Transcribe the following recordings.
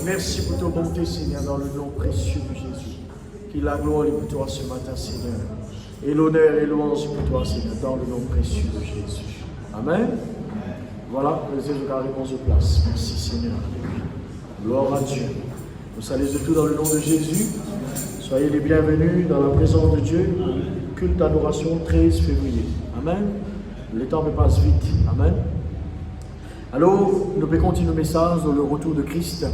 Merci pour ta bonté, Seigneur, dans le nom précieux de Jésus. Qu'il la gloire est pour toi ce matin, Seigneur. Et l'honneur et louange pour toi, Seigneur, dans le nom précieux de Jésus. Amen. Voilà, les carrément de place. Merci, Seigneur. Gloire à Dieu. Nous saluons de tout dans le nom de Jésus. Soyez les bienvenus dans la présence de Dieu. Culte d'adoration 13 février. Amen. Le temps me passe vite. Amen. Alors, nous pouvons continuer le message dans le retour de Christ.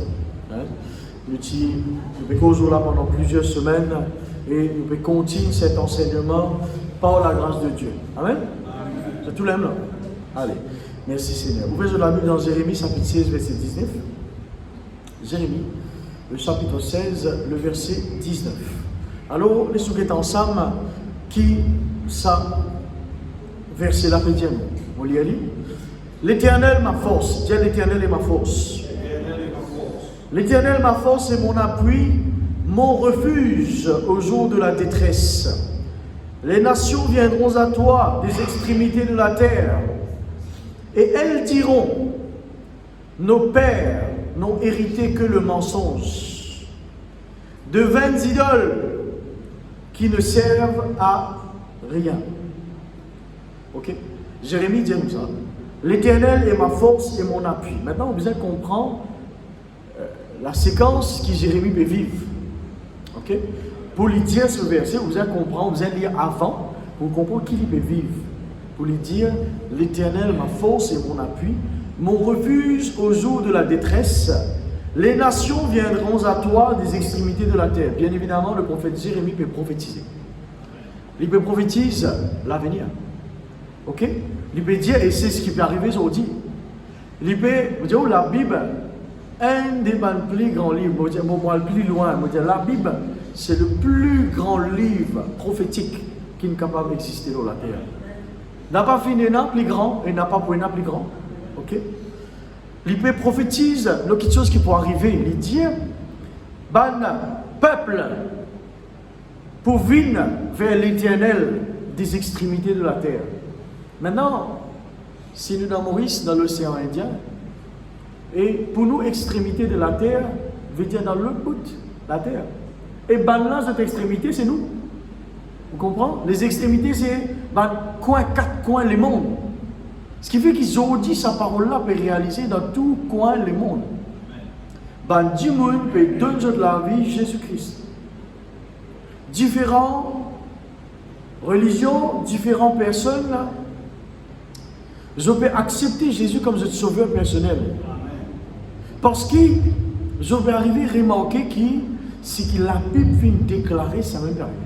Nous pouvons jouer là pendant plusieurs semaines et nous pouvons continuer cet enseignement par la grâce de Dieu. Amen. C'est tout l'aime là. Allez, merci Seigneur. Ouvrez la Bible dans Jérémie chapitre 16, verset 19. Jérémie, le chapitre 16, le verset 19. Alors, les souhaitons ensemble qui ça verset là peut dire on lit. L'Éternel ma force. Dis l'Éternel est ma force. L'Éternel ma force et mon appui, mon refuge au jour de la détresse. Les nations viendront à toi des extrémités de la terre, et elles diront, nos pères n'ont hérité que le mensonge, de vaines idoles qui ne servent à rien. Ok? Jérémie dit comme ça. L'Éternel est ma force et mon appui. Maintenant, on besoin comprendre la séquence que Jérémie peut vivre. Ok? Pour lui dire ce verset, vous allez comprendre, vous allez lire avant, pour comprendre qui il peut vivre. Pour lui dire, l'Éternel, ma force et mon appui, mon refuge au jour de la détresse. Les nations viendront à toi des extrémités de la terre. Bien évidemment, le prophète Jérémie peut prophétiser. Il peut prophétiser l'avenir. Ok? Il peut dire, et c'est ce qui peut arriver aujourd'hui. Il peut dire, la Bible, un des plus grands livres, le plus loin, la Bible, c'est le plus grand livre prophétique qui est capable d'exister sur la terre. N'a pas fini un plus grand et n'a pas pour un plus grand. Ok? Il peut prophétiser quelque chose qui peut arriver. Il dit, peuple, pour venir vers l'Éternel des extrémités de la terre. Maintenant, si nous dans Maurice, dans l'océan Indien, et pour nous, extrémité de la terre, veut dire dans l'autre bout de la terre. Et là, cette extrémité, c'est nous. Vous comprenez? Les extrémités, c'est quatre coins les mondes. Ce qui fait qu'ils ont dit sa parole-là peut réaliser dans tout coin les mondes. Du monde peut donner de la vie Jésus-Christ. Différentes religions, différentes personnes, là, je peux accepter Jésus comme notre sauveur personnel. Parce que je vais arriver à remarquer que ce que la Bible vient déclarer, ça même arrivé.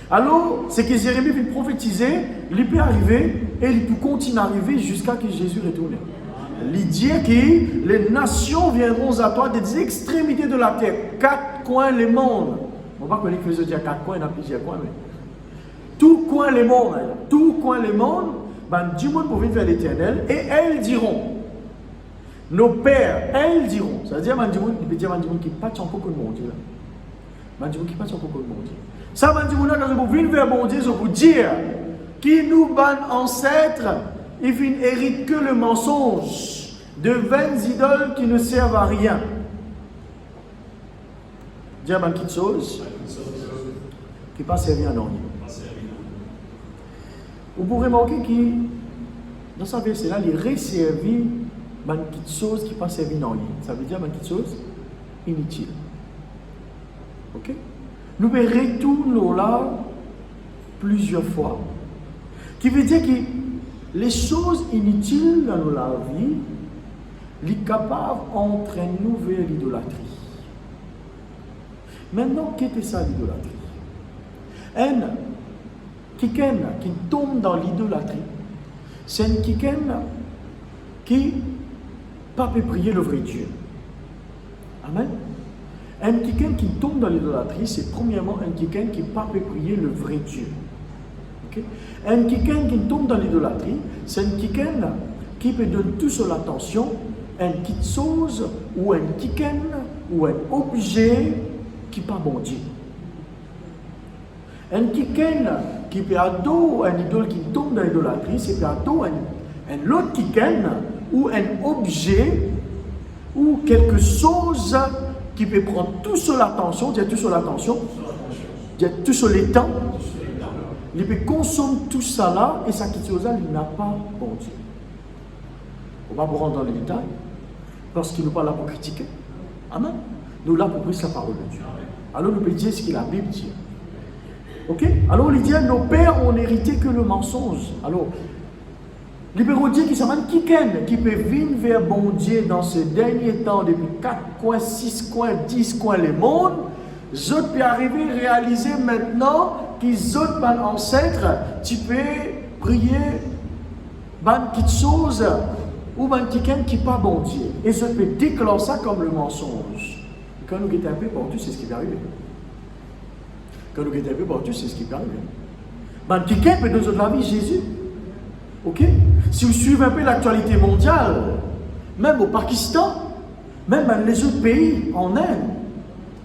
Alors, ce que Jérémie vient prophétiser, il peut arriver et il peut continuer à arriver jusqu'à ce que Jésus retourne. Il dit que les nations viendront à toi des extrémités de la terre, quatre coins les mondes. On ne va pas connaître que je dis quatre coins, il y a plusieurs coins, mais tout coin les mondes, tout coin les mondes, du monde pour venir vers l'Éternel, et elles diront, nos pères, elles diront, c'est-à-dire, il peut dire qui pas encore que le monde Dieu là. Qui pas encore que le monde Dieu. Ça, quand vous venez vers mon Dieu, je vous dire, qui nous ban ancêtres, ils n'héritent que le mensonge, de vaines idoles qui ne servent à rien. Dire une petite chose, qui pas servi à rien. Vous pourrez remarquer que dans sa verset-là, il resservit une petite chose qui n'est pas servie dans rien. Ça veut dire une petite chose inutile. Ok? Nous retournons là plusieurs fois. Qui veut dire que les choses inutiles dans la vie, les capables entraînent nous vers l'idolâtrie. Maintenant, qu'est-ce que ça l'idolâtrie? Quelqu'un qui tombe dans l'idolâtrie, c'est quelqu'un qui ne peut pas prier le vrai Dieu. Amen. Quelqu'un qui tombe dans l'idolâtrie, c'est premièrement quelqu'un qui ne peut pas prier le vrai Dieu. Okay? Quelqu'un qui tombe dans l'idolâtrie, c'est quelqu'un qui peut donner toute son attention à une petite chose ou à quelqu'un ou à un objet qui n'est pas bon Dieu. Quelqu'un qui peut adorer un idole qui tombe dans l'idolâtrie, c'est peut adorer un autre quelqu'un ou un objet ou quelque chose qui peut prendre toute son attention, tout sur les temps, il peut consommer tout ça là et ça qui chose là, il n'a pas bon Dieu. On va pas rentrer dans les détails parce qu'il n'est pas là pour critiquer. Amen. Nous là pour prêcher la parole de Dieu. Alors nous pouvons dire ce que la Bible dit. Ok? Alors il dit nos pères ont hérité que le mensonge. Alors les pères dit qu'ils savent qui peut venir vers bon Dieu dans ces derniers temps depuis 4 coins, 6 coins, 10 coins les mondes. Je peux arriver à réaliser maintenant qu'ils autres ban ancêtres, tu peux prier ban quelque chose ou ban quelqu'un qui n'est pas bon Dieu. Et je peux déclarer ça comme le mensonge. Quand nous sommes un peu partout, c'est ce qui peut arriver. Quand nous sommes un peu partout, c'est ce qui peut arriver. Ban quelqu'un peut nous donner la vie Jésus. Ok? Si vous suivez un peu l'actualité mondiale, même au Pakistan, même dans les autres pays, en Inde,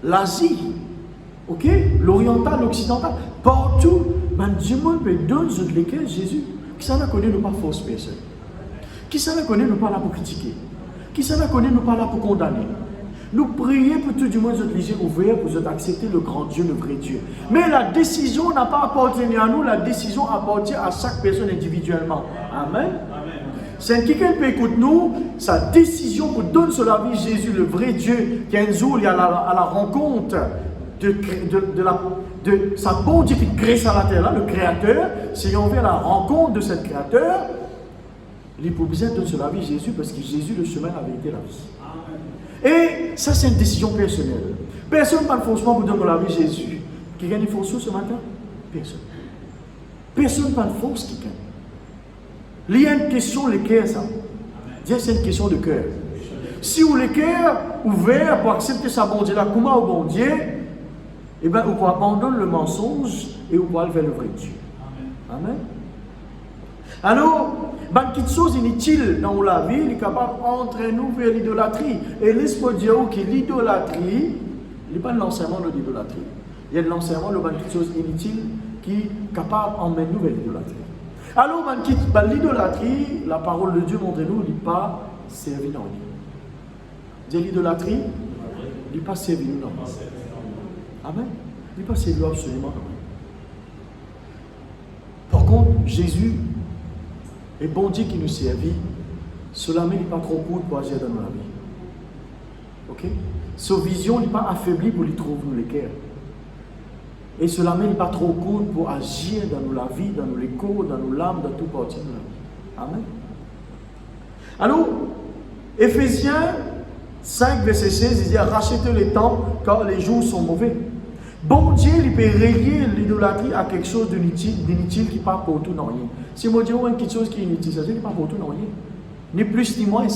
l'Asie, ok? L'oriental, l'occidental, partout, du monde peut donner lesquels Jésus, qui s'en a connu ne pas fausse personne, qui s'en a connu ne pas la pour critiquer. Qui s'en a connu, nous pas là pour condamner. Nous prions pour tout du monde, les yeux ouverts, pour accepter le grand Dieu, le vrai Dieu. Mais la décision n'a pas appartenu à nous, la décision appartient à chaque personne individuellement. Amen. C'est quelqu'un qui écoute nous, sa décision pour donner sur la vie de Jésus, le vrai Dieu, qui un jour il est à la rencontre de sa bon Dieu qui crée sur la terre, là, le Créateur. Si on vient à la rencontre de ce Créateur, il faut besoin de donner sur la vie de Jésus, parce que Jésus, le chemin, la vérité, la vie. Et ça, c'est une décision personnelle. Personne n'a pas forcément pour donner la vie de Jésus. Qui gagne une force ce matin? Personne. Personne n'a pas de force qui gagne. Il y a une question, le cœur, ça. C'est une question de cœur. Si vous le cœur ouvert pour accepter sa bon Dieu, là, comment au bon Dieu, eh bien, vous pouvez abandonner le mensonge et vous pouvez aller vers le vrai Dieu. Amen. Alors, une chose inutile dans la vie, il est capable d'entrer nous vers l'idolâtrie. Et laisse-moi dire que l'idolâtrie, il n'est pas l'enseignement de l'idolâtrie. Il y a l'enseignement de une chose inutile qui est capable d'emmener nous vers l'idolâtrie. Alors, l'idolâtrie, la parole de Dieu montre-nous, il n'est pas servi dans lui. Dire l'idolâtrie, il n'est pas servi nous dans lui. Amen. Il n'est pas servi absolument dans lui. Par contre, Jésus et bon Dieu qui nous servit, cela n'est pas trop court pour agir dans la vie. Ok? Sa vision n'est pas affaiblie pour lui trouver les cœurs. Et cela n'est pas trop court pour agir dans la vie, dans les corps, dans nos l'âme, dans tout partie de la vie. Amen. Alors, Éphésiens 5, verset 16, il dit rachetez le temps car les jours sont mauvais. Bon Dieu, il peut relier l'idolâtrie à quelque chose d'inutile qui part pour tout dans rien. Si moi je dis quelque chose qui est inutile, ça veut dire qu'il part pour tout dans rien. Ni plus ni moins.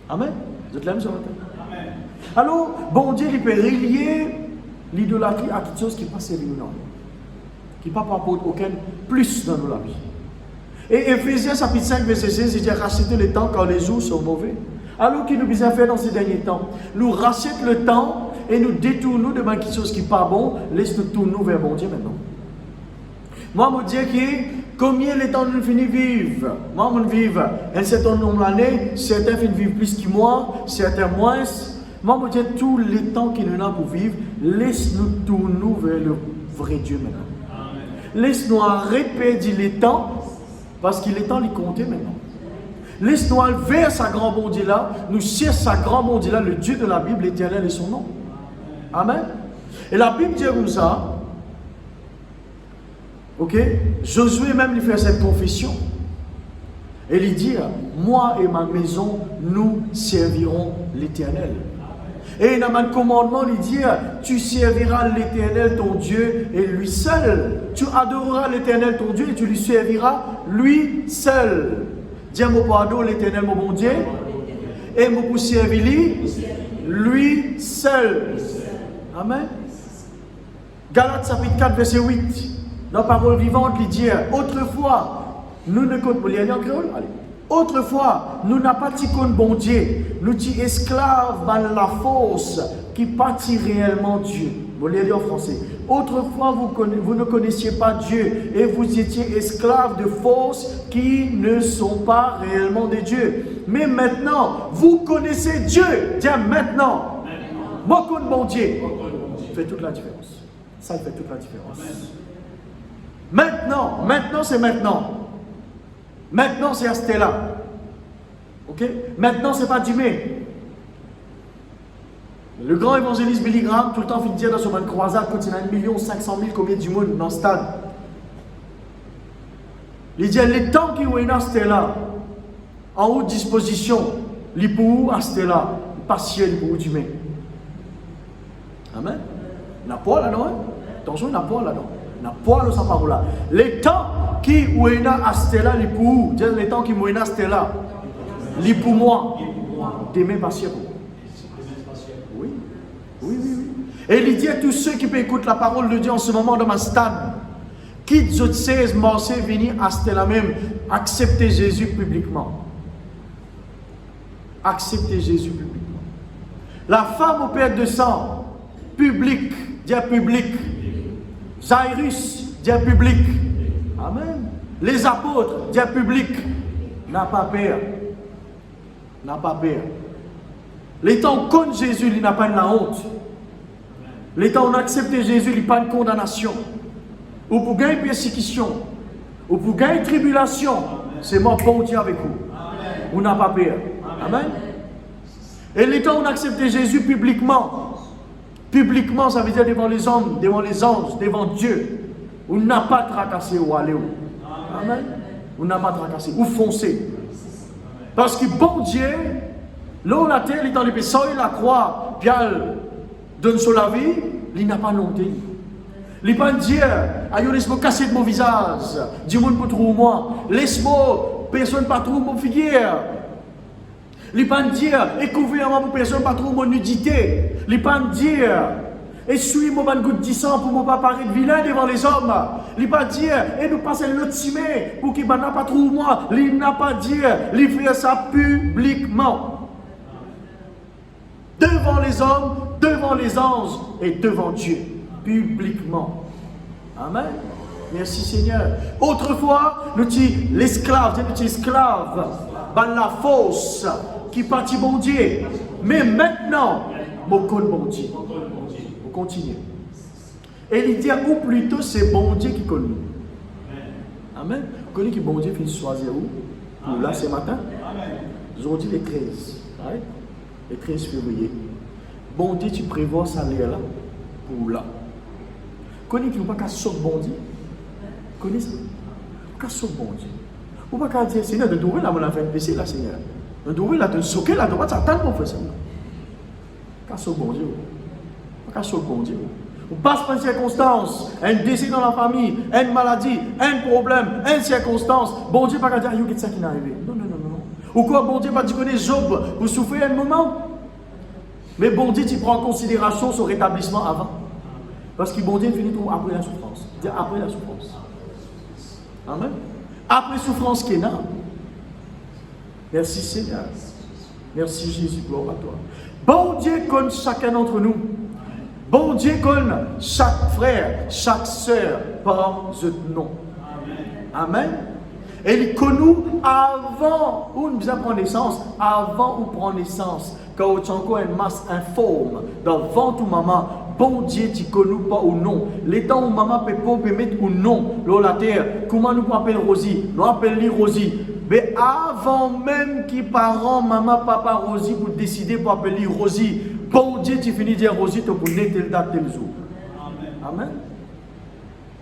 Amen. Vous êtes là, ce matin? Amen. Alors, bon Dieu, il peut relier l'idolâtrie à quelque chose qui passe servir nous dans rien. Qui ne part pour aucun plus dans la vie. Et Éphésiens chapitre 5, verset 16, il dit rachetez le temps car les jours sont mauvais. Alors qu'il nous besoin faire dans ces derniers temps, nous rachète le temps et nous détournons de quelque chose qui n'est pas bon, laisse-nous tourner vers bon Dieu maintenant. Moi, je dis que combien de temps nous finissons vivre? Moi, je vis un certain nombre d'années, certains vivent plus que moi, certains moins. Moi, je dis tous les temps qu'il nous a pour vivre, laisse-nous tourner vers le vrai Dieu maintenant. Laisse-nous répéter les temps, parce qu'il est temps de les compter maintenant. Laisse-nous vers sa grand bon Dieu là, nous cherchons sa grand bon Dieu là, le Dieu de la Bible, l'Éternel est son nom. Amen. Et la Bible dit comme ça, ok, Josué même lui fait cette confession. Et il dit, moi et ma maison, nous servirons l'Éternel. Et dans un commandement, il dit, tu serviras l'Éternel ton Dieu et lui seul. Tu adoreras l'Éternel ton Dieu et tu lui serviras lui seul. Dis mon pardon, l'Éternel mon bon Dieu, et mon servir lui seul. Amen. Galates chapitre 4, verset 8. Dans la parole vivante, il dit autrefois, nous ne comptons pas. Autrefois, nous n'avons pas dit qu'on bon Dieu. Nous sommes esclaves dans la force qui pâtit réellement Dieu. Vous l'avez dit en français. Autrefois, vous ne connaissiez pas Dieu et vous étiez esclaves de forces qui ne sont pas réellement des dieux. Mais maintenant, vous connaissez Dieu. Dis maintenant. Moi, je connais bon Dieu. Ça fait toute la différence. Ça fait toute la différence. Maintenant, c'est maintenant. Maintenant, c'est à ce là. Ok? Maintenant, c'est pas demain. Le grand évangéliste Billy Graham, tout le temps, il dit dans son croisade, quand il a 1 500 000 combien du monde dans le stade. Il dit, les temps qui sont à ce là, en haute disposition, les pour à ce là, pas ciel pour demain. Amen. Il n'y a pas là-dedans. Attention, il n'y a pas là-dedans. Il n'y a pas dans sa parole là. Les temps qui sont à ce là, les pour, les temps qui sont à ce là, les pour moi, demain pas ciel. Oui. Et il dit à tous ceux qui peuvent écouter la parole de Dieu en ce moment dans ma stade, quitte les 16 marcher, venir à ce là même, accepter Jésus publiquement. Accepter Jésus publiquement. La femme au père de sang, public, dit public. Jairus, dit public. Amen. Les apôtres, dit public. N'a pas peur. n'a pas peur. Les temps qu'on Jésus, il n'a pas de la honte. Les temps on accepte Jésus, il n'a pas de condamnation. Ou pour gagner persécution, ou pour gagner tribulation, c'est moi bon Dieu avec vous. On n'a pas peur. Amen. Et les temps on accepte Jésus publiquement. Publiquement, ça veut dire devant les hommes, devant les anges, devant Dieu. On n'a pas tracassé ou aller où. Amen. On n'a pas tracassé ou foncé. Parce que bon Dieu, là où la terre, il est dans les péchés, la croix, puis elle donne sur la vie, il n'a pas monté. Il n'a pas dit, aïe, laisse-moi casser de mon visage, dis-moi pour trouver moi, laisse-moi, personne pas trouver mon figure. Il n'a pas dit, écouvre-moi pour personne pas trouver mon nudité. Il n'a pas dit, essuie-moi une goutte de sang pour ne pas paraître vilain devant les hommes. Il n'a pas dit, et nous passer l'autre cimé pour qu'il n'a pas trouvé moi. Il n'a pas dit, il fait ça publiquement. Devant les hommes, devant les anges et devant Dieu, publiquement. Amen. Merci Seigneur. Autrefois, nous étions l'esclave, nous étions esclaves, la fausse qui partit bon Dieu. Mais maintenant, nous connaissons bon Dieu. On continue. Et il dit, ou plutôt c'est bon Dieu qui connaît. Amen. Vous connaissez que bon Dieu finit choisir où? Pour là ce matin? Aujourd'hui les 13. Right? Le 13 février. Bon Dieu, tu prévois ça là pour là. Connais qui ne pas qu'à sauter bon Dieu? Connais ça? Pas qu'à sauter bon Dieu. Ou pas qu'à dire, Seigneur, de trouver là, on a fait un PC là, Seigneur. De trouver là, de sauter là, de pas t'attendre pour faire ça. Qu'à sauter bon Dieu. Pas qu'à sauter bon Dieu. On passe par une circonstance, un décès dans la famille, une maladie, un problème, une circonstance. Bon Dieu, pas qu'à dire, il y a ça qui n'est arrivé. Non, non, non, non. Ou quoi, bon Dieu, pas tu connais Job pour souffrir un moment. Mais bon Dieu, tu prends en considération son rétablissement avant. Parce que bon Dieu finit tout après la souffrance. Dire après la souffrance. Amen. Après souffrance qui est là. Merci Seigneur. Merci Jésus, gloire à toi. Bon Dieu connaît chacun d'entre nous. Bon Dieu connaît chaque frère, chaque soeur par ce nom. Amen. Et il connaît avant où nous prenons naissance, avant où prend naissance, quand on a encore une masse informe dans le ventre de maman. Bon Dieu, tu connais pas ou non. Les temps où maman peut pas mettre ou non dans la terre. Comment nous appelons Rosie? Nous appelons Rosie. Mais avant même que parents, maman, papa, Rosie, pour décider pour appeler Rosie, bon Dieu, tu finis de dire Rosie, tu peux naître tel date, tel jour. Amen.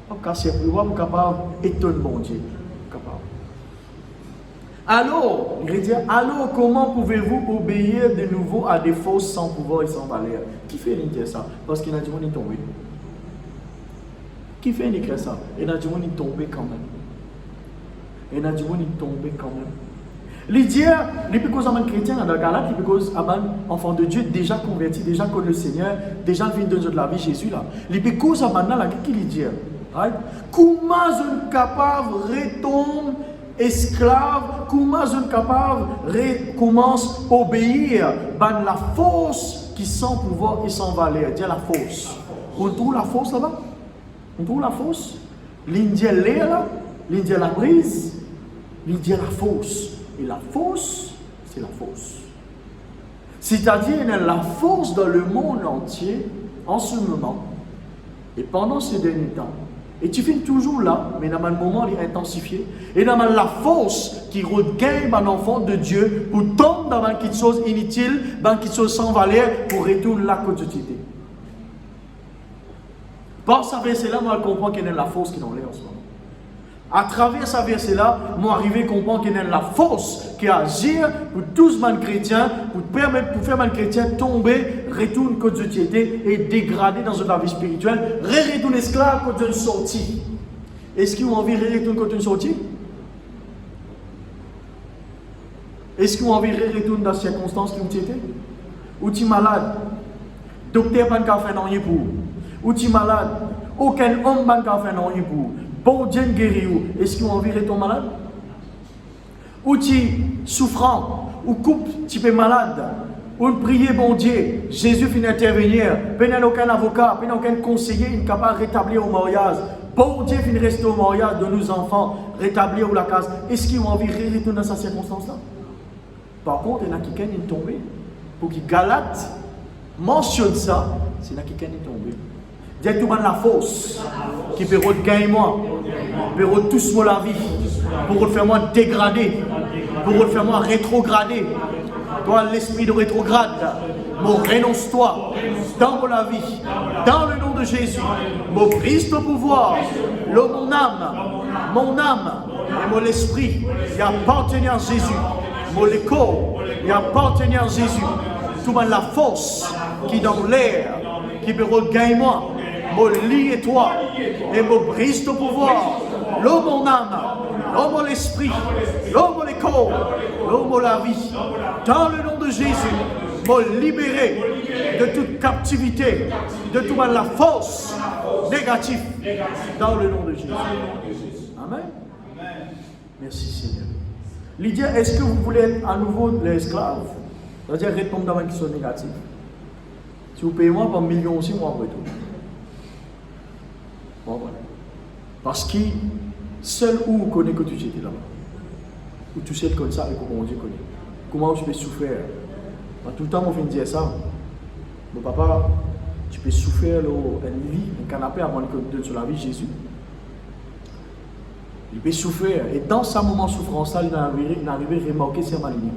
Parce que c'est pour capable d'étonner bon Dieu. Alors, il dit, alors comment pouvez-vous obéir de nouveau à des fausses sans pouvoir et sans valeur? Qui fait dire ça? Parce qu'il y a du monde qui est tombé. Qui fait écrire ça? Il y a du monde qui est tombé quand même. Il y a du monde qui est tombé quand même. Il dit, les pécos amants chrétiens dans le Galate, les pécos amants enfants de Dieu déjà convertis, déjà connus le Seigneur, déjà venu de la vie Jésus là. Les pécos amants là, qu'est-ce qu'il dit? Right? Comment je suis capable de retomber esclave, comment je suis capable de commencer à obéir à la force qui sans pouvoir et sans valeur. Dis la force. On trouve la force là-bas? On trouve la force? L'Indien l'air là? L'Indien la brise? L'Indien la force. Et la force, c'est la force. C'est-à-dire, il y a la force dans le monde entier en ce moment et pendant ces derniers temps. Et tu finis toujours là, mais dans un moment, il est intensifié. Et dans la force qui regagne un enfant de Dieu pour tomber dans quelque chose inutile, dans quelque chose sans valeur, pour retourner la quotidienneté. Par ce verset-là, moi, je comprends qu'il y a la force qui est dans l'air en ce moment. À travers ce verset-là, moi, arrivé à comprendre qu'il y a la force qui agit pour tous les chrétiens, pour permettre, pour faire les chrétiens tomber, retourner contre la société et dégrader dans une vie spirituelle, retourner esclave contre une sortie. Est-ce qu'ils ont envie de retourner contre une sortie? Est-ce qu'ils ont envie de retourner dans les circonstances qui ont été? Ou tu es malade? Docteur n'a pas fait rien pour. Ou tu es malade? Aucun homme n'a pas fait rien pour. Bon Dieu guérit où? Est-ce qu'ils ont envie de tomber malade? Ou tu es souffrant? Ou couple, tu es malade? Ou prier bon Dieu? Jésus finit d'intervenir. Il n'y a aucun avocat, il n'y a aucun conseiller incapable de rétablir au mariage. Bon Dieu finit de rester au mariage de nos enfants, rétablir la case. Est-ce qu'ils ont envie de retourner dans cette circonstance-là? Par contre, il y en a qui est tombé. Pour que Galate mentionne ça, c'est là qui est tombé. Dis tout le monde la force qui peut gagner moi, peut tous moi la vie, pour faire moi dégrader, pour faire moi rétrograder. Toi, l'esprit de rétrograde, mon renonce-toi dans la vie, dans le nom de Jésus. Mon brise ton pouvoir, mon âme et mon esprit, il appartient à Jésus. Mon corps, il appartient à Jésus. Tout le monde la force qui est dans l'air, qui peut gagner moi. Mon lit et toi, et mon brise ton pouvoir, l'homme mon âme, l'homme mon esprit, l'homme mon corps, l'homme mon la vie, dans le nom de Jésus, mon libéré de toute captivité, de toute la force négative, dans le nom de Jésus. Amen. Merci Seigneur. Lydia, est-ce que vous voulez être à nouveau l'esclave? C'est-à-dire répondre dans une question négative. Si vous payez moi par million aussi, moi après tout. Bon, voilà. Parce que seul où connaît que tu étais là-bas, où tu sais comme ça et comment Dieu connaît. Comment tu peux souffrir. Tout le temps, on vient dire ça. Mon papa, tu peux souffrir un lit, un canapé avant de donner sur la vie de Jésus. Il peut souffrir. Et dans ce moment de souffrance-là, il est arrivé à remarquer ces malignes.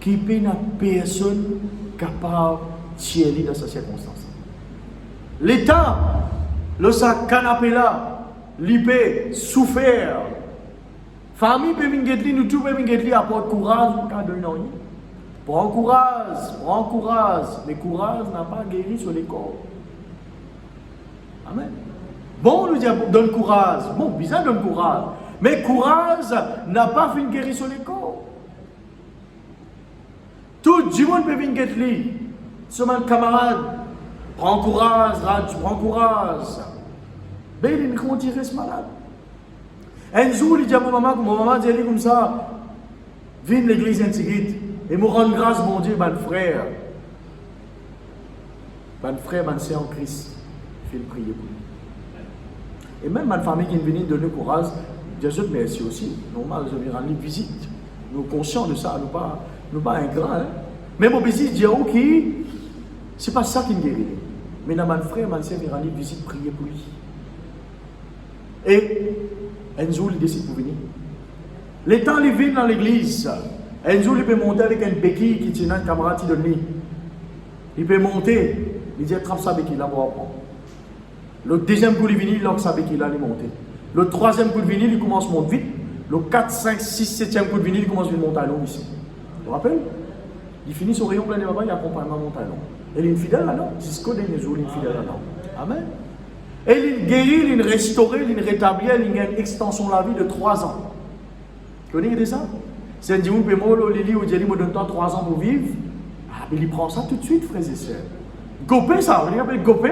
Qu'il n'y a personne capable de tirer dans cette circonstance. L'État, le canapé-là, il peut souffrir. Famille peut venir, nous tous peut venir apporter courage, prends courage. Mais courage n'a pas guéri sur les corps. Amen. Bon, le diable donne courage. Bon, bizarre donne courage. Mais courage n'a pas fait guérir sur les corps. Tout le monde peut venir guérir. Ce mon camarade, prends courage, prends courage. Mais il comment tu restes malade. Un jour, il dit à mon maman dit comme ça, viens l'église intégrite et me rendre grâce, mon Dieu, mon frère, mon sœur en Christ, il fait prier pour lui. Et même ma famille qui est venue donner courage, Dieu merci aussi. Normal, je vais rendre visite. Nous sommes conscients de ça, nous pas ingrats. Hein? Mais mon visite dit, ok, c'est pas ça qui me guérit. Mais dans mon frère, ma sœur, il rend visite, prier pour lui. Et un jour, il décide pour venir. Les temps, il vient dans l'église. Un jour, il peut monter avec un béquille qui tient un camarade qui donne. Il peut monter. Il dit, attrape sa béquille là pour apprendre. Le deuxième coup de vinyle, il lance sa béquille là, il monte. Le troisième coup de vinyle, il commence à monter vite. Le 4, 5, 6, 7e coup de vinyle, il commence à monter à long ici. Vous vous rappelez? Il finit son rayon plein de papa, il accompagne ma montagne. Elle est une fidèle là, non? Jusqu'au dernier jour, il est une fidèle là, non? Amen. Et il guérit, il restaure, il rétablit, il a une extension de la vie de 3 ans. Vous connaissez ça? C'est un dimanche, Lili ou Djeli me donne 3 ans pour vivre. Ah, mais il prend ça tout de suite, frères et sœurs. Gopé, ça, vous appelle Gopé?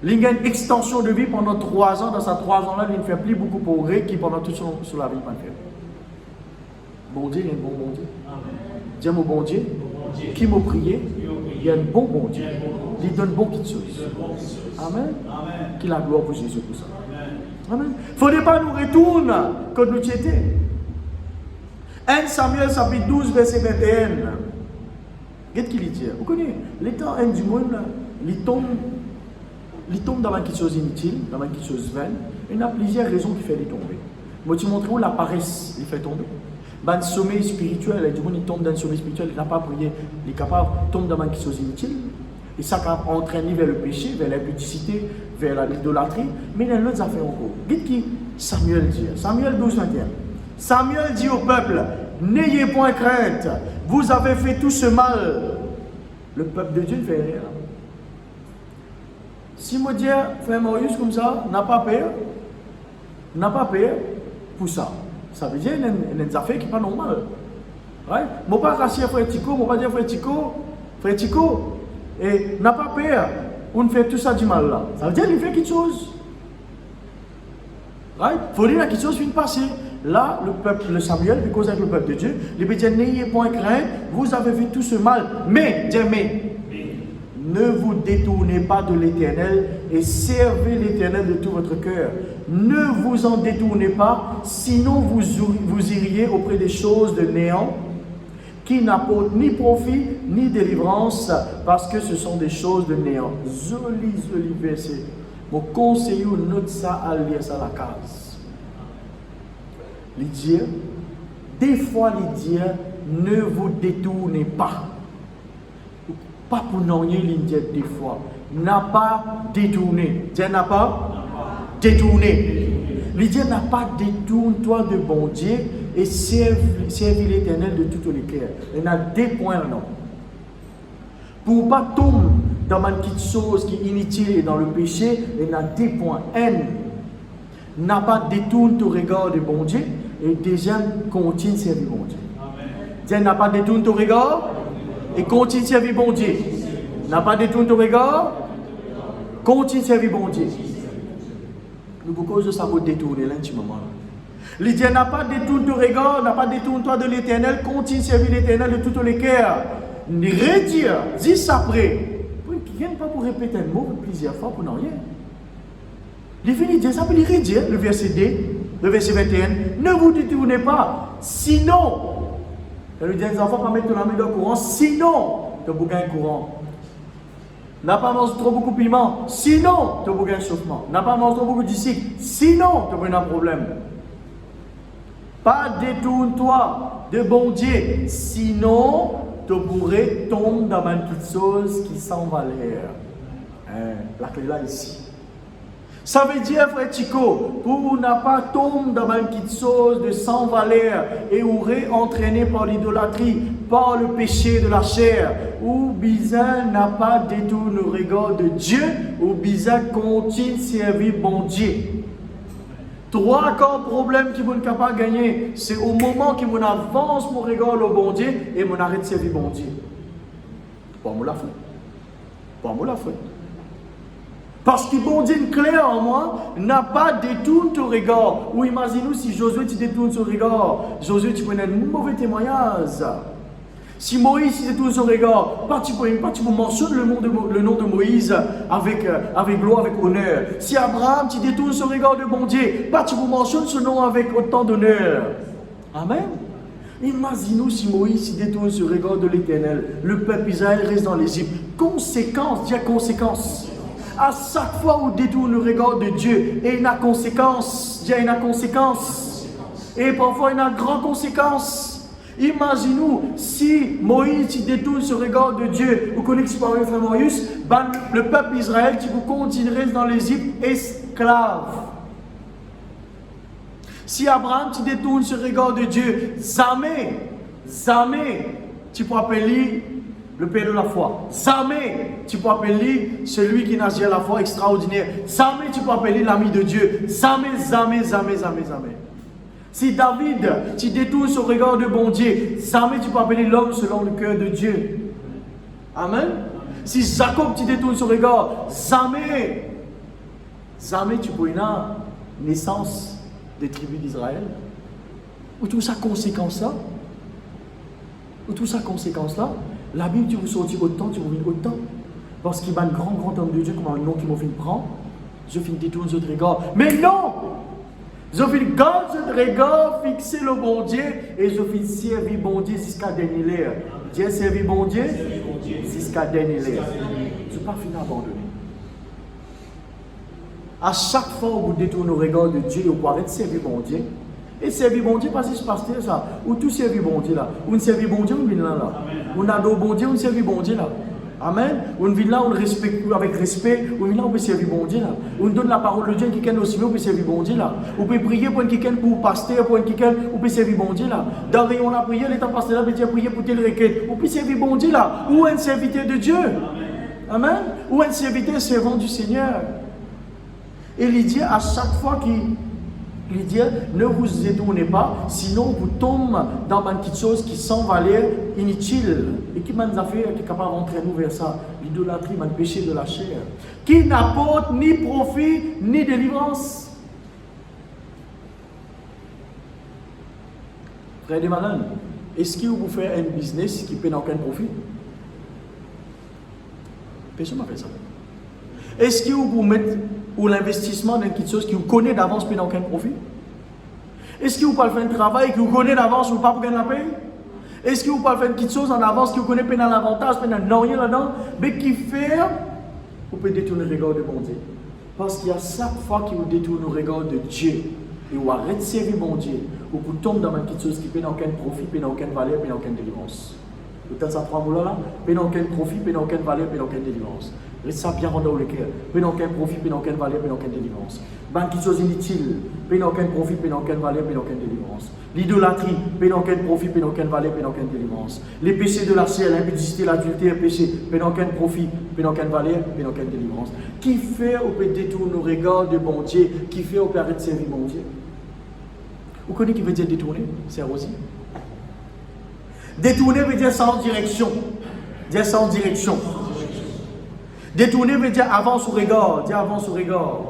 Il a une extension de vie pendant 3 ans. Dans ces 3 ans-là, il ne fait plus beaucoup pour eux qui pendant toute sur la vie, pas faire. Bon Dieu, il y a un bon Dieu. Dieu, mon bon Dieu, qui m'a prié, il y a un bon Dieu. Il donne beaucoup de choses. Amen. Qu'il a gloire pour Jésus pour ça. Amen. Il ne faudrait pas nous retourner quand nous étions. 1 Samuel chapitre 12, verset 21. Qu'est-ce qu'il dit? Vous connaissez, l'état du monde, il tombe dans quelque chose inutile, dans quelque chose vain. Il y a plusieurs raisons qui font les tomber. Moi, tu montres où la paresse les fait tomber. Dans le sommeil spirituel, du monde il tombe dans le sommeil spirituel, il n'a pas prié, il est capable de tomber dans quelque chose inutile. Et ça va entraîner vers le péché, vers l'impudicité, vers l'idolâtrie. Mais il y a d'autres affaires encore. Dites qui Samuel dit. Samuel 12, 21. Samuel dit au peuple, n'ayez point crainte, vous avez fait tout ce mal. Le peuple de Dieu ne fait rien. Si moi dis, frère Marius comme ça, n'a pas peur pour ça. Ça veut dire qu'il y a des affaires qui ne sont pas normales. Ouais? Je ne vais pas rassurer frère Tico, je ne vais pas dire frère Tico, et n'a pas peur, on fait tout ça du mal là. Ça veut dire qu'il fait quelque chose. Il faut dire que quelque chose vient de passer. Là, le peuple, le Samuel, il cause avec le peuple de Dieu, il peut dire, n'ayez point crainte, vous avez fait tout ce mal, mais, ne vous détournez pas de l'Éternel et servez l'Éternel de tout votre cœur. Ne vous en détournez pas, sinon vous iriez auprès des choses de néant qui n'apportent ni profit ni délivrance, parce que ce sont des choses de néant. Joli verset. Mon conseiller, note ça à lire ça à la case. Il dit, des fois, il dit, ne vous détournez pas. Pas pour non, il dit des fois. N'a pas détourné. Dieu n'a pas détourné. Il dit, n'a pas détourne-toi de bon Dieu et servis l'Éternel de toutes les cœurs. Il y a des points non. Pour ne pas tomber dans une petite chose qui est inutile et dans le péché, il y a des points. N. N'a pas détourne ton regard de bon Dieu et deuxième, continue de servir bon Dieu. Dieu n'a pas détourne ton regard et continue de servir bon Dieu. N'a pas détourne ton regard, continue de servir bon Dieu. Nous, beaucoup de ça, vous détourner là, un petit moment. Il dit, n'a pas détourné ton regard, n'a pas détourné toi de l'Éternel, continue de servir l'Éternel de toutes les cœurs. Redire, dis ça après. Il ne vient pas pour répéter un mot plusieurs fois pour n'en rien. Il finit de dire ça, il redire, le verset 2, le verset 21, ne vous détournez pas, sinon, il lui dit, les enfants, pas mettre la main dans le courant, sinon, tu as beaucoup de courant. N'a pas mangé trop beaucoup de piment, sinon, tu as beaucoup de chauffement. N'a pas mangé trop beaucoup de sucre, sinon, tu as un problème. Pas détourne-toi de bon Dieu, sinon tu pourrais tomber dans une petite chose qui s'en valeur. La clé là ici. Ça veut dire, frère Chico, pour ne pas tomber dans une petite chose de sans valeur et ou entraîné par l'idolâtrie, par le péché de la chair, ou bizarre n'a pas détourné le regard de Dieu, ou bizarre continue de servir bon Dieu. Trois encore problèmes qui vont capable de gagner, c'est au moment que mon avance mon regard au bon Dieu et mon arrête de servir bon Dieu. Pas moi la fouette. Pas moi la fouette. Parce que bon Dieu clair en moi n'a pas détourné ton regard. Ou imaginez-nous si Josué tu détournes son regard. Josué tu prends un mauvais témoignage. Si Moïse détourne son regard, pas tu mentionnes le nom de Moïse avec gloire, avec honneur. Si Abraham tu détournes son regard de bon Dieu, pas tu mentionnes ce nom avec autant d'honneur. Amen. Imaginez-nous si Moïse détourne ce regard de l'Éternel. Le peuple Israël reste dans l'Égypte. Conséquence, il y a conséquence. À chaque fois où on détourne le regard de Dieu, et il y a conséquence. Il y a une conséquence. Et parfois il y a une grande conséquence. Imaginez-nous si Moïse détourne ce regard de Dieu. Vous connaissez pas frère Moïse, le peuple Israël qui vous continuerait dans l'Égypte esclave. Si Abraham détourne ce regard de Dieu, jamais tu peux appeler le père de la foi. Jamais tu peux appeler celui qui n'a jamais la foi extraordinaire. Jamais tu peux appeler l'ami de Dieu. Jamais. Si David, tu détournes son regard de bon Dieu, jamais tu peux appeler l'homme selon le cœur de Dieu. Amen. Si Jacob, tu détournes son regard, jamais tu peux avoir naissance des tribus d'Israël. Ou tout ça conséquence là, la Bible, tu vous sortis autant, tu vous viens autant. Parce qu'il y a un grand homme de Dieu, comme un nom qui m'a fait prendre, je finis détourner ce regard. Mais non! Je vais garder ce regard, fixer le bon Dieu et je vais servir bon Dieu jusqu'à dernier l'heure. Dieu servir bon Dieu jusqu'à dernier l'heure. Je ne vais pas finir abandonné. À chaque fois où vous détournez le regard de Dieu, vous pouvez servir bon Dieu. Et servir bon Dieu, parce que c'est pasteur ça. Ou tout servir bon Dieu là. Ou ne servir bon Dieu, on vient là. On adore bon Dieu, on servir bon Dieu là. Amen. On vient là, on respecte avec respect. On vient là, on peut servir bon Dieu là. On donne la parole de Dieu à quelqu'un aussi, on peut servir bon Dieu là. On peut prier pour quelqu'un, pour pasteur, pour quelqu'un, on peut servir bon Dieu là. Dans on a prié, l'état pasteur là, on peut prier pour telle requête. On peut servir bon Dieu là. Ou un serviteur de Dieu. Amen. Ou un serviteur servant du Seigneur. Et il dit à chaque fois qu'il dit, ne vous détournez pas, sinon vous tombez dans une petite chose qui sans valeur inutile. Et qui m'a fait, qui est capable d'entrer nous vers ça, l'idolâtrie, le péché de la chair, qui n'apporte ni profit ni délivrance. Frère des malins, est-ce que vous faites un business qui ne paie aucun profit? Personne n'a fait ça. Est-ce que vous mettez ou l'investissement dans quelque chose qui vous connaît d'avance puis n'a aucun profit? Est-ce que vous pouvez faire un travail que vous connaissez d'avance ou pas pour gagner la paye? Est-ce que vous pouvez faire une petite chose en avance, que vous connaissez pas dans l'avantage, pas dans rien là-dedans, mais qui fait, vous pouvez détourner le regard de bon Dieu. Parce qu'il y a chaque fois que vous détournez le regard de Dieu, et vous arrêtez de servir bon Dieu, vous tombez dans une petite chose qui n'a aucun profit, n'a aucune valeur, n'a aucune délivrance. Vous avez ça trois mots là, n'a aucun profit, n'a aucune valeur, n'a aucune délivrance. Reste ça bien dans le cœur. N'a aucun profit, n'a aucune valeur, n'a aucune délivrance. Une petite chose inutile, n'a aucun profit, n'a aucune valeur, n'a aucune délivrance. L'idolâtrie, n'a aucun profit, n'a aucune valeur, n'a aucune délivrance. Les péchés de la chair, l'impudicité, l'adultère, péché, n'a aucun profit, n'a aucune valeur, n'a aucune délivrance. Qui fait au peut détourner nos regards de bon Dieu, qui fait au peut arrêter de servir bon Dieu? Vous connaissez qui veut dire détourner? C'est aussi. Détourner veut dire sans direction. Dire sans direction. Détourner veut dire avance au regard. Dire avance au regard.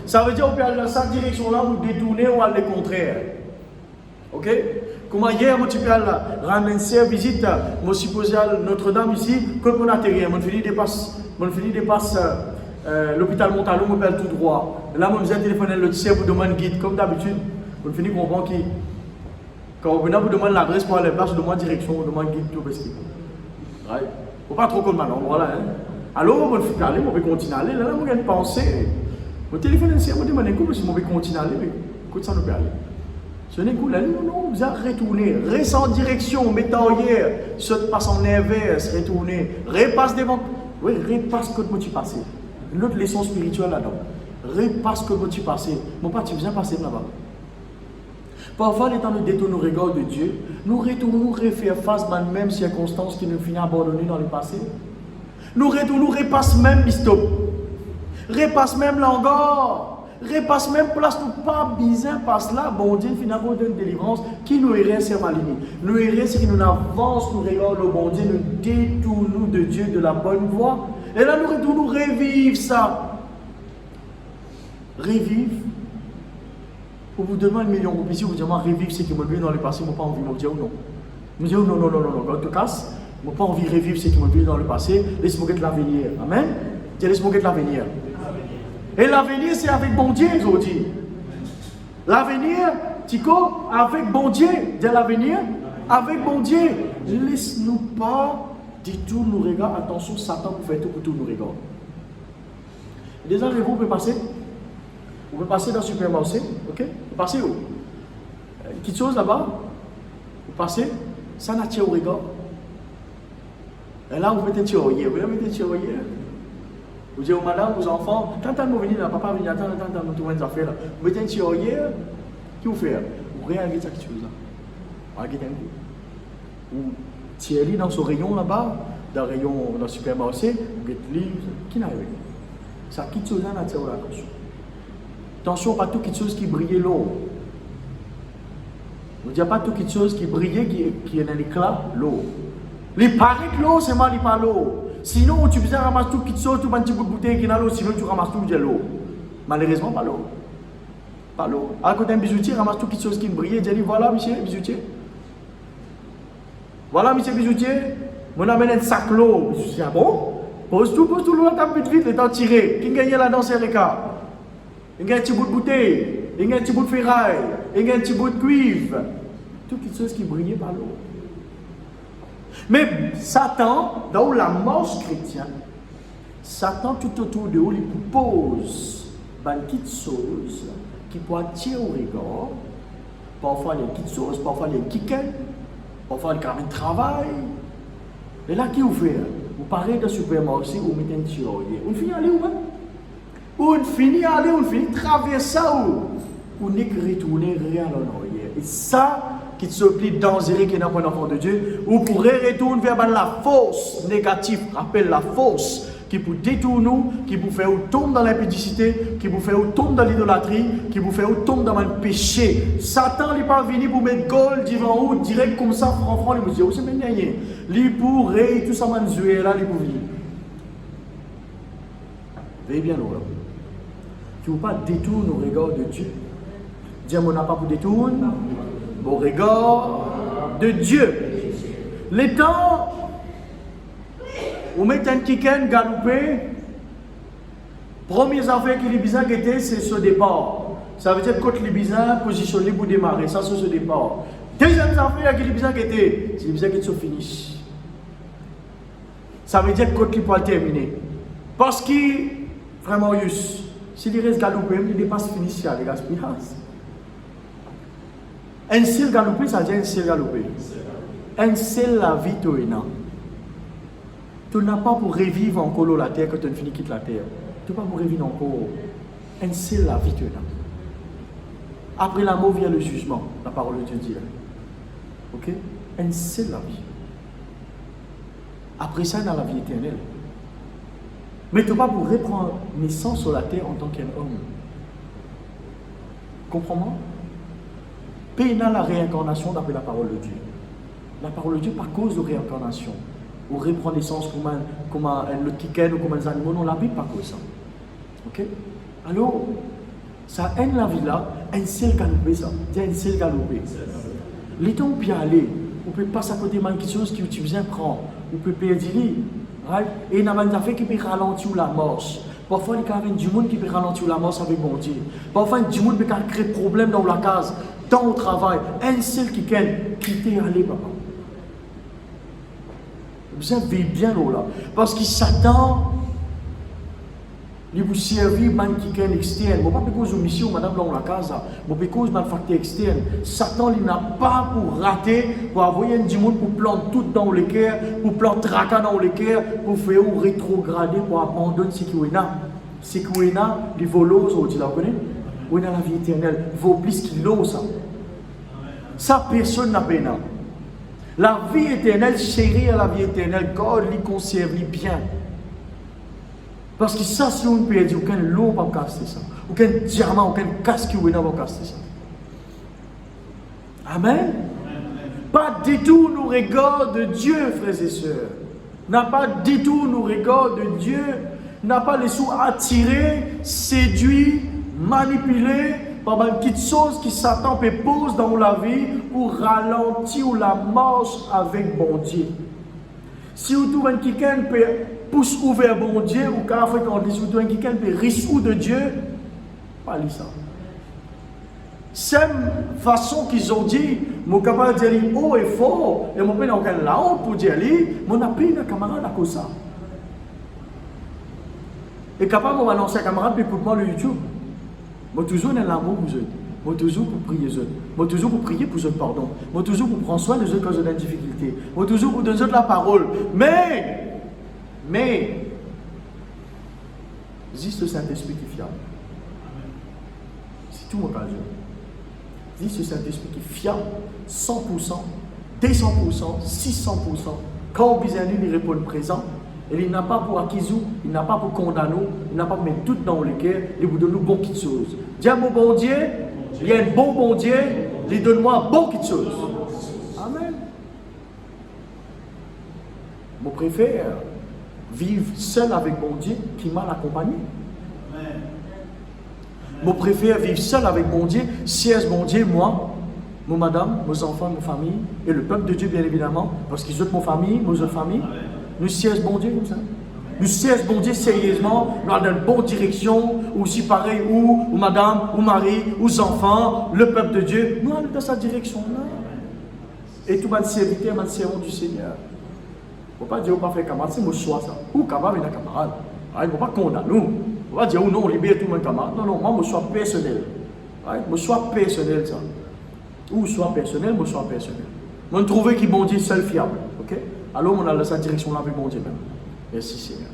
Ça veut dire qu'on peut aller dans cette direction-là ou détourner ou aller le contraire. Ok? Comme hier, moi, tu peux aller rendre une visite, moi, supposé à Notre-Dame ici, quand on atterrit, mon fini dépasse l'hôpital Montalon, on appelle tout droit. Là, moi, je téléphoner le tiers pour demander guide, comme d'habitude. On finit comprendre qui. Quand on vous demande l'adresse pour aller là, je demande direction, on demande guide, tout parce que. Il ne faut pas trop comme maintenant, voilà. Alors, on peut aller, on peut continuer à aller. Là, on vient de penser. Au téléphone, on demande un coup, si on peut continuer à aller, mais écoute, ça nous peut aller. Ce n'est pas là, non, vous avez retourné, reste en direction, mettez hier, se passe en inverse, retourner, repasse devant. Oui, repasse que tu passes. L'autre leçon spirituelle là-dedans. Repasse que tu passes. Mon pas, tu viens passer là-bas. Parfois, l'état de détourner le regard de Dieu, nous retournons refaire face à la même circonstance qui nous finit abandonnés dans le passé. Nous retournons, repasse même stop. Repasse même là encore. Repasse même place, nous pas bizarre passe là, bon Dieu finalement donne une délivrance qui nous irait sur ma ligne. Nous irait si nous avance, nous regardons le bon Dieu, nous détournons de Dieu de la bonne voie. Et là nous retournons revivre ça. Revivre. Pour vous donner 1 million de roupies, si vous dites, revivre ce qui me vient dans le passé, je n'ai pas envie de me dire non. Je me dis non, quand tu casses, je n'ai pas envie de revivre ce qui me vient dans le passé, laisse-moi guetter l'avenir. Amen. Laisse-moi guetter l'avenir. Et l'avenir, c'est avec bon Dieu, ils ont dit. L'avenir, Tico, avec bon Dieu. Dis l'avenir, avec bon Dieu. Laisse-nous pas détourner nos regards. Attention, Satan vous fait tout pour tous nos regards. Déjà, vous pouvez passer. Vous pouvez passer dans le supermarché, ok? Vous passez où? Quelque chose là-bas? Vous passez, ça n'a tiré au regard. Et là, vous mettez un tiroir. Vous mettez un tiroir. Vous dites aux madame, aux enfants, quand vous venez là, papa vient, attends, nous trouvons des affaires là. Vous mettez un tiroir, qui vous fait? Vous regardez ça quelque chose là. Regardez un coup. Vous tirez dans ce rayon là-bas, dans le rayon dans le supermarché, vous mettez le livre, qui n'a rien. Ça, quelque chose là, n'a tiré l'attention. Attention, pas tout quelque chose qui brillait l'eau. Ne dis pas tout quelque chose qui brillait, qui est dans l'éclat, l'eau. Il paraît que l'eau, c'est mal, il pas l'eau. Sinon, tu peux ramasser tout quelque chose, tout un petit bout de bouteille qui est dans l'eau, sinon tu ramasses tout de l'eau. Malheureusement, pas l'eau. Pas l'eau. À côté d'un bijoutier, ramasse tout quelque chose qui brillait, il dit voilà, monsieur, bijoutier. Voilà, monsieur, bijoutier. On amène un sac l'eau. Je dis ah bon? Pose tout l'eau dans ta petite vite, les temps tirés. Qui gagne là-dedans, c'est les cas. Il y a un petit bout de bouteille, il y a un petit bout de ferraille, il y a un petit bout de cuivre. Toutes les choses qui brillaient par l'eau. Mais Satan, dans la marche chrétienne, Satan tout autour de lui, il pose une petite chose qui peut attirer au regard. Parfois, il y a une petite chose, parfois, il y a une kicken, parfois, il y a un travail. Et là, qui ouvre? Vous parlez de supermarché, vous mettez un tiroir. On finit à aller où? On finit à aller, on finit traverser où? On n'est que retourner rien en arrière. Et ça, qui se plie dangereux, qui n'est pas un enfant de Dieu, vous pourrez retourner vers la force négative, rappelle la force, qui vous détourne nous, qui vous fait tomber dans l'impudicité, qui vous fait tomber dans l'idolâtrie, qui vous fait tomber dans le péché. Satan n'est pas venu pour mettre gold devant vous, direct comme ça, franc, il vous dit, oh, c'est bien rien. Il pourrait, tout ça, là, il pour venir. Veillez bien, là. Qui ne vous pas détourner au regard de Dieu. Dieu n'a pas pour détourner au regard de Dieu. Les temps où mettez un kicken galopé, première affaire qui est bizarre, c'est ce départ. Ça veut dire que quand les bizarres positionnés pour démarrer, ça c'est ce départ. Deuxième affaire qui est bizarre qui était, c'est bizarre qui se finit. Ça veut dire que quand il peut terminer. Parce que, vraiment, s'il reste galopé, il dépasse fini les gaspillage. Un seul galopé, ça veut dire un seul galopé. Un seul la vie, tu n'as pas pour revivre encore la terre quand tu finis quitte la terre. Tu n'as pas pour revivre encore. Un seul la vie, Après la mort vient le jugement, la parole de Dieu dit. Ok? Un seul la vie. Après ça, il y a la vie éternelle. Mais tu n'as pas pour reprendre naissance sur la terre en tant qu'un homme. Comprends-moi? Puis il y a la réincarnation d'après la parole de Dieu. La parole de Dieu, par cause de réincarnation, ou reprendre naissance comme le ticket ou comme un animal, non, la Bible, pas cause ça. Ok? Alors, ça aide la vie là, un seul galopé, ça. Un seul galopé. Les temps où peut aller, on peut passer à côté de quelque chose qui tu viens prendre, on peut perdre l'île. Right? Et il y a des affaires qui peuvent ralentir la marche. Parfois, il y a du monde qui peut ralentir la marche avec bon Dieu. Parfois, il y a du monde qui peut créer des problèmes dans la case, dans le travail. Un seul qui peut quitter aller, papa. Vous avez bien là. Parce qu'il s'attend, il vous servir man qui est externe. Je ne pas cause de mission, madame, dans la case. Je ne cause de facteur externe. Satan, il n'a pas pour rater, pour envoyer du monde pour planter tout dans le cœur, pour planter tracas dans le cœur, pour faire rétrograder, pour abandonner ce qui est là. Ce qui est là, les volos, tu la connais? On a la vie éternelle. Il vaut plus qu'il l'eau, ça. Ça, personne n'a pas. La vie éternelle, chérie à la vie éternelle, God l'y conserve bien. Parce que ça, si on peut dire, aucun lot ne peut casser ça. Aucun diamant, aucun casque qui ne peut casser ça. Amen. Pas du tout nous regard de Dieu, frères et sœurs. N'a pas du tout nous regard de Dieu. N'a pas les sous attirés, séduits, manipulés par une petite chose qui Satan peut poser dans la vie pour ralentir la marche avec bon Dieu. Si vous trouvez quelqu'un peut pousse ouvert bon Dieu, ou quand on dit vous trouvez quelqu'un peut risquer de Dieu, pas lire ça. C'est une façon qu'ils ont dit, je suis capable de dire haut et fort, et je n'ai pas aucun la honte pour dire, mais on a pris un camarade à cause de ça. Et capable de annoncer un camarade, puis écoute-moi le YouTube. Moi toujours dans l'amour pour eux. Moi toujours pour prier eux. Moi toujours pour prier pour eux pardon. Moi toujours pour prendre soin de eux quand ils ont des difficultés. Moi toujours pour donner la parole. Mais, existe le Saint-Esprit qui est fiable. C'est tout mon cas. Existe le Saint-Esprit qui est fiable, 100%, 200%, 600%. Quand on besoin il répond présent. Et il n'a pas pour acquérir, il n'a pas pour condamner, il n'a pas pour mettre tout dans le cœur, il vous donne bon quelque chose. Dis à mon bon Dieu, il y a un bon Dieu, il donne-moi bon quelque chose. Amen. Je préfère vivre seul avec mon Dieu qui m'a accompagné. Je préfère vivre seul avec mon Dieu, si est mon Dieu, moi, mon madame, mes enfants, ma famille, et le peuple de Dieu bien évidemment, parce qu'ils ont mon famille, mes autres familles. Nous siège bon Dieu comme ça. Nous siège bon Dieu sérieusement, nous dans une bonne direction, ou si pareil, ou madame, ou mari, ou enfants, le peuple de Dieu, nous allons dans cette direction-là. Et tout le monde serviteur, le servant du Seigneur. Il ne faut pas dire, on ne va pas faire camarade, c'est mon choix ça. Ou camarade, il y a camarade. Il ne faut pas condamner nous. On va dire, oh non, on libère tout le monde camarade. Non, non, moi, mon choix personnel. Mon choix personnel, ça. Ou choix personnel, mon choix personnel. On trouve que bon Dieu est seul fiable. Ok? Alors, on a dans cette direction-là avec bon Dieu même. Merci Seigneur.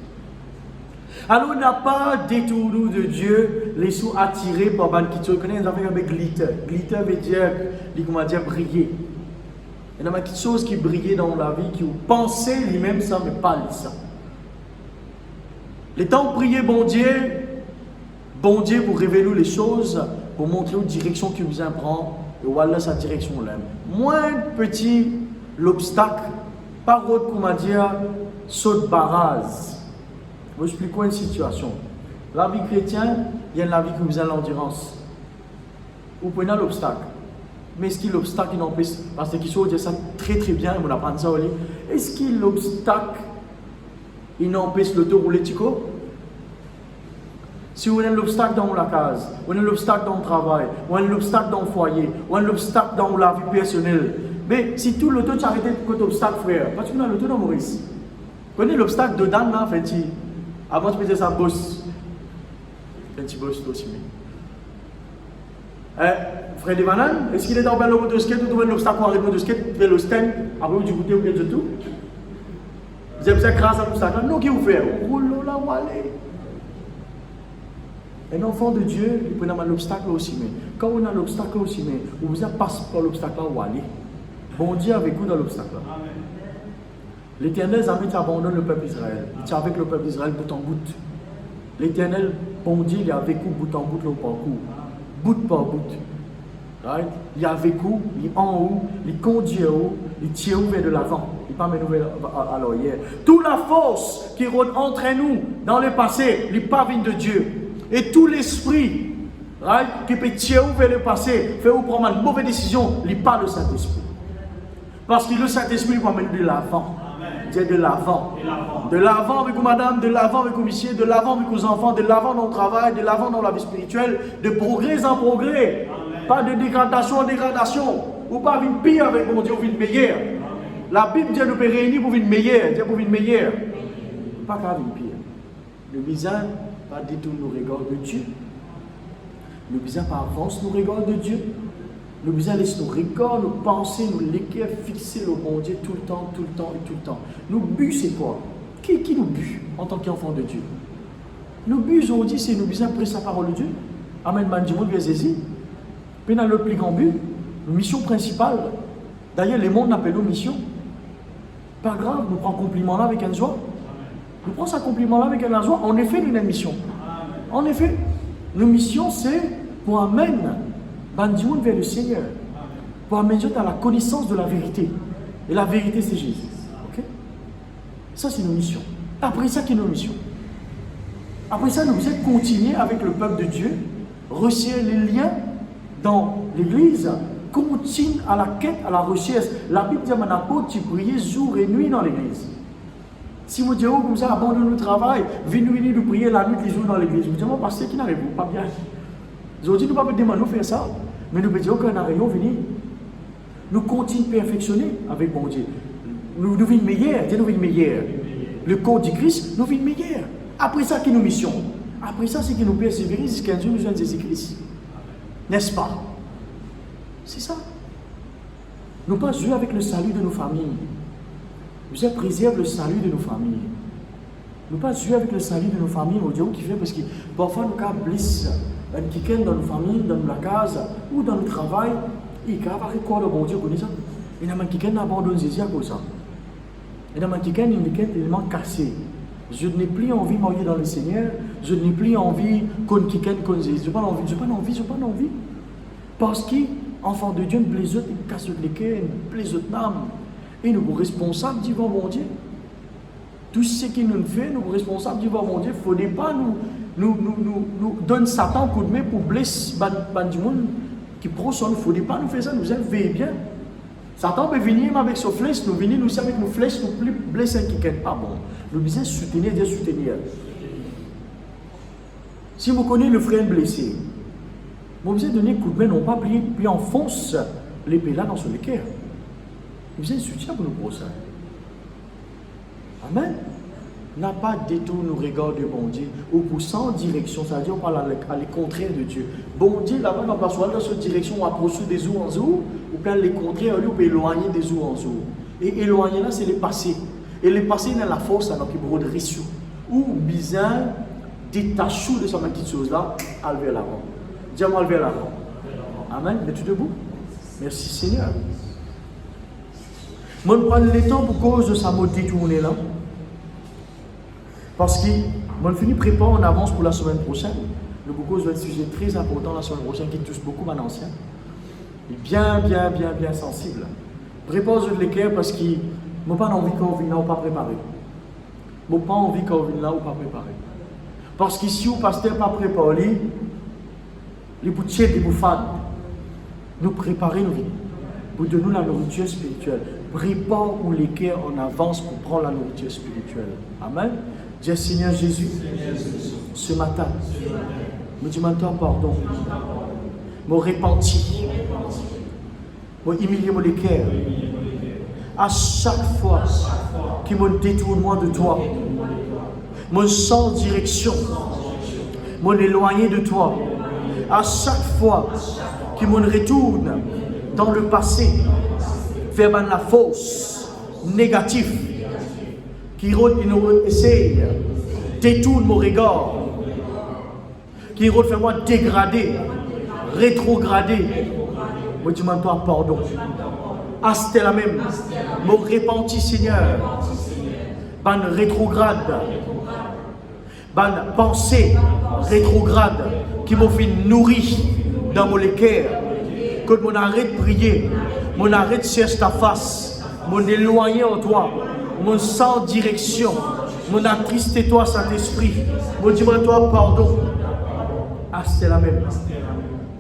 Alors, on n'a pas détourné de Dieu, les sous attirés par ban qui te reconnaissent avec glitter. Glitter veut dire, comment dire, briller. Il y a quelque chose qui brillait dans la vie, qui vous pensez lui-même ça, mais pas ça. Les temps où prier bon Dieu pour révéler les choses, pour montrer une direction qui vous apprend, et voilà sa direction-là. Moins petit l'obstacle, par autre, comment dire, saut de barrage. Je vous explique une situation. La vie chrétienne, il y a la vie qui vous a l'endurance. Vous prenez l'obstacle. Mais est-ce que l'obstacle n'empêche, parce qu'il faut dire ça très bien, on apprend ça au lit. Est-ce que l'obstacle, il n'empêche l'auto rouler Tico? Si on a l'obstacle dans la case, on a l'obstacle dans le travail, on a l'obstacle dans le foyer, on a l'obstacle dans la vie personnelle. Mais si tout l'auto, tu arrêtes de côté obstacle, frère, parce que tu as l'auto dans Maurice. Connais l'obstacle de Dan là, fait avant de mettre sa bosse. Un petit bosse aussi. Frère de Banane, est-ce qu'il est dans le motoskate ou trouver l'obstacle pour arriver au motoskate, vers le stand, après du goûter ou bien de tout? Vous avez grâce à l'obstacle. Non, qu'est-ce que vous faites? On roule là où aller. Un enfant de Dieu, il peut avoir l'obstacle aussi. Mais quand on a l'obstacle aussi, mais on vous passe par l'obstacle où aller. Bon Dieu avec vous dans l'obstacle. L'Éternel jamais abandonne le peuple d'Israël. Il est avec le peuple d'Israël bout en bout. L'Éternel, bon Dieu, il est avec vous bout en bout le parcours. Bout par bout. Right? Il est avec vous, il est en haut, il conduit en haut, il tire vers de l'avant. Il ne pas mener à l'arrière. Toute la force qui rôde entre nous dans le passé, il n'est pas venu de Dieu. Et tout l'esprit right, qui peut tirer vers le passé, faire vous prendre une mauvaise décision, il n'est pas le Saint-Esprit. Parce que le Saint-Esprit va mener de l'avant. Dieu de l'avant. De l'avant avec vous, madame, de l'avant avec vous, monsieur, de l'avant avec vos enfants, de l'avant dans le travail, de l'avant dans la vie spirituelle, de progrès en progrès. Amen. Pas de dégradation en dégradation. Ou pas une pire avec mon Dieu, ou une meilleure. La Bible dit nous peut réunir pour une meilleure. Dieu pour une meilleure. Pas qu'à une pire. Le bizarre, pas du tout nous regarde de Dieu. Le bizarre, pas avance nous regarde de Dieu. Le bizarre laisse nos regards, nos pensées, nos l'équerre fixer le bon Dieu tout le temps, tout le temps et tout le temps. Nos buts, c'est quoi? Qui nous but en tant qu'enfant de Dieu? Nos buts aujourd'hui, c'est nous bizarre prêcher sa parole de Dieu. Amen, man, du monde bien saisi. Puis dans le plus grand but, mission principale. D'ailleurs, les mondes appellent nos missions. Pas grave, nous prenons compliment là avec un joie. Nous prenons ce compliment là avec un joie. En effet, nous avons une mission. En effet, nos missions, c'est pour amener Bandioun vers le Seigneur, pour amener à la connaissance de la vérité. Et la vérité, c'est Jésus. Okay? Ça, c'est nos missions. Après ça, qui est nos missions. Après ça, nous allons continuer avec le peuple de Dieu, resserrer les liens dans l'église, continue à la quête, à la recherche. La Bible dit à mon apôtre, tu priais jour et nuit dans l'église. Si vous dites, oh, comme ça, abandonnez le travail, venez nous prier la nuit, les jours dans l'église. Vous dites, moi, pasteur, qui n'arrive pas bien. Aujourd'hui, nous ne pouvons pas demander de faire ça. Mais nous pouvons dire qu'on a rien venir. Nous continuons à perfectionner avec bon Dieu. Nous devenons meilleurs. Dieu nous devient meilleurs. Le corps du Christ nous devient meilleurs. Après ça, qui nous mission. Après ça, c'est que nous persévérer jusqu'à un jour nous sommes Jésus-Christ. N'est-ce pas? C'est ça. Nous ne pas jouer avec le salut de nos familles. Nous préserve le salut de nos familles. Nous ne pas jouer avec le salut de nos familles, mon Dieu, qui fait parce que parfois nous avons blessé. Quelqu'un dans nos familles, dans la case ou dans le travail, il va avoir quoi le bon Dieu connaît ça. Il y a quelqu'un qui abandonne Jésus à cause de ça. Il y a quelqu'un qui est tellement cassé. Je n'ai plus envie de mourir dans le Seigneur. Je n'ai plus envie qu'on quelqu'un comme Jésus. Je n'ai pas envie. Parce qu'enfant de Dieu, nous plaisons, il casse les cœurs, nous plaisons l'âme. Et nous sommes responsables devant mon Dieu. Tout ce qui nous fait, nous sommes responsables devant mon Dieu. Il ne faut pas nous donner Satan un coup de main pour blesser du monde qui prosonne. Il ne faut pas nous faire ça, nous veillons bien. Satan peut venir avec ses flèches, nous venir nous avec nos flèches, nous plus blesser quelqu'un. Pas bon. Nous devons soutenir, Dieu soutenir. Si vous connaissez le frère blessé, vous devez donner un coup de main, non pas plier, puis enfonce l'épée là dans son cœur. Vous avez un soutien pour nous pour ça. Amen. N'a pas détour nous regarde de bon Dieu ou pour sans direction, c'est-à-dire on parle à les contraires de Dieu. Bon Dieu, là-bas, on va soit dans cette direction, on va poursuivre des jours en jour, ou bien les contraires, on peut éloigner des jours en jour. Et éloigner là, c'est le passé. Et le passé, il a la force, alors qu'il brode risque. Ou bizarre, détaché de cette petite chose-là, à lever l'avant. Dis-moi, lever l'avant. Amen. Es-tu debout? Merci Seigneur. Moi, je prends le temps pour cause de sa mode détournée là. Parce que moi, je finis préparer en avance pour la semaine prochaine. Le cause va être un sujet très important la semaine prochaine qui touche beaucoup mon ancien. Et bien sensible. Prépare de l'équerre parce que je n'ai pas envie qu'on vienne là ou pas préparé. Je n'ai pas envie qu'on vienne là ou pas préparé. Parce que si le pasteur n'est pas préparé, les boutiques des bouffades, nous préparer nos vies. Pour donner la nourriture spirituelle. Prépare ou l'équerre en avance pour prendre la nourriture spirituelle. Amen. Dis Seigneur Jésus, ce matin, me demande pardon. Me repenti. Me humilier mon cœur. À chaque fois qu'il me détourne moi de toi, me sans direction, me éloigner de toi. À chaque fois qu'il me retourne dans le passé, faire la fausse, négative, qui essaye détourne mon regard, qui fait moi dégrader, rétrograder. Je demande toi pardon. Ah, c'était la même. Me repenti, Seigneur. Ban rétrograde. Ban pensée rétrograde qui m'a fait nourrir dans mon cœur. Que mon arrête de prier, mon arrête de chercher ta face, mon éloigné en toi, mon sans direction, mon attristé toi, Saint-Esprit. Mon demande toi pardon. Ah, c'était la même.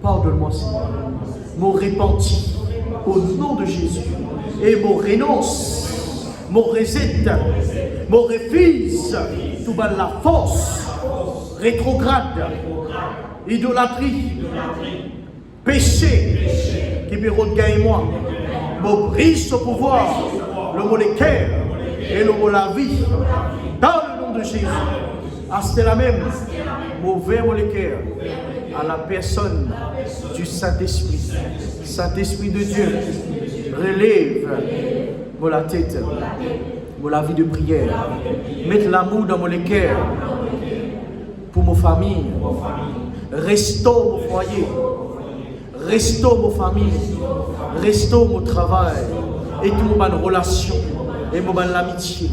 Pardonne-moi, Seigneur. Mon repenti au nom de Jésus. Et mon renonce, mon reset, mon refuse, tout bas la force, rétrograde, idolâtrie, péché, qui me regagne moi, me brise au pouvoir, le mot le cœur et le mot la vie, dans le nom de Jésus. Ah, c'était la même, mauvais mot le cœur, à la personne du Saint-Esprit. Saint-Esprit de Dieu, relève mon la tête, mon la vie de prière, mettre l'amour dans mon cœur pour ma famille, restaure mon foyer, restaure mon famille, restaure mon travail et toute mon relation et mon amitié.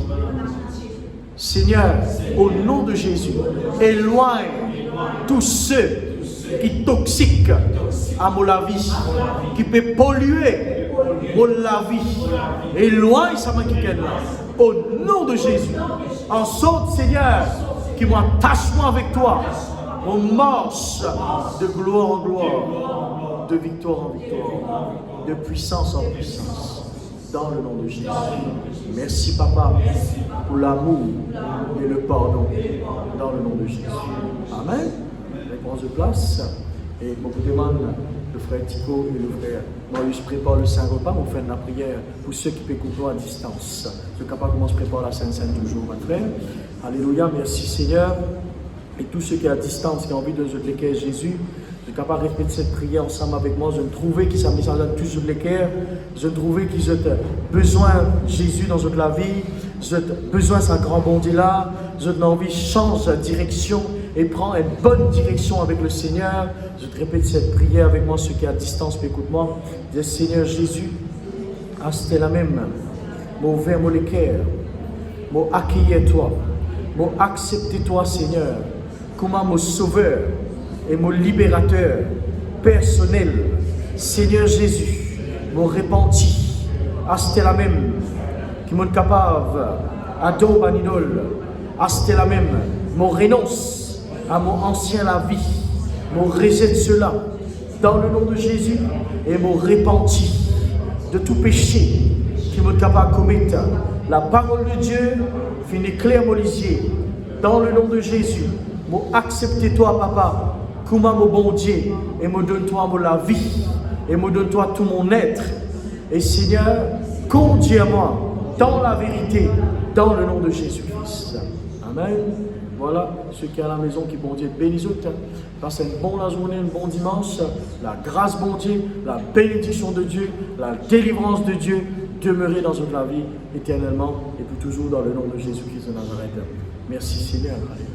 Seigneur, au nom de Jésus, éloigne tous ceux qui toxiques à mon la vie, qui peut polluer mon la vie. Éloigne ça au nom de Jésus. En sorte, Seigneur, qui m'attache avec toi. On marche de gloire en gloire, de victoire en victoire, de puissance en puissance. Dans le nom de Jésus. Merci, Papa, pour l'amour et le pardon. Dans le nom de Jésus. Amen. Prends de place. Et je vous demande, le frère Tico et le frère Marius prépare le Saint-Repas. On fait la prière pour ceux qui peuvent couper à distance. Ceux capables comment se prépare la Sainte-Sainte toujours, mon frère. Alléluia. Merci, Seigneur. Et tous ceux qui sont à distance, qui ont envie de se déclarer Jésus, je suis capable de répéter cette prière ensemble avec moi. Je me trouvais qu'ils s'en mis en tous sur les cœurs. Je me trouvais qu'ils ont besoin de Jésus dans notre vie. Ils ont besoin de sa grand bonté là. Ils ont envie de changer de direction et prendre une bonne direction avec le Seigneur. Je te répète cette prière avec moi, ceux qui sont à distance, écoute-moi. Dis Seigneur Jésus, ah, c'était la même. M'a ouvert mon cœur. M'a accueilli toi. M'a accepté toi, Seigneur, comme mon sauveur et mon libérateur personnel. Seigneur Jésus, mon repenti, à c'était la même, qui m'ont capable, à don banidol, à c'était la même, mon renonce à mon ancien la vie, mon rejet cela, dans le nom de Jésus, et mon repenti de tout péché qui m'ont capable de commettre. La parole de Dieu finit clair mon lisier, dans le nom de Jésus, mon accepter toi, Papa, comme mon bon Dieu, et me donne-toi la vie, et me donne-toi tout mon être. Et Seigneur, conduis à moi dans la vérité, dans le nom de Jésus-Christ. Amen. Voilà, ceux qui sont à la maison, qui bon Dieu bénisse. Passez une bonne journée, un bon dimanche. La grâce bon Dieu, la bénédiction de Dieu, la délivrance de Dieu, demeurer dans notre vie éternellement et pour toujours dans le nom de Jésus-Christ de Nazareth. Merci Seigneur. Allez.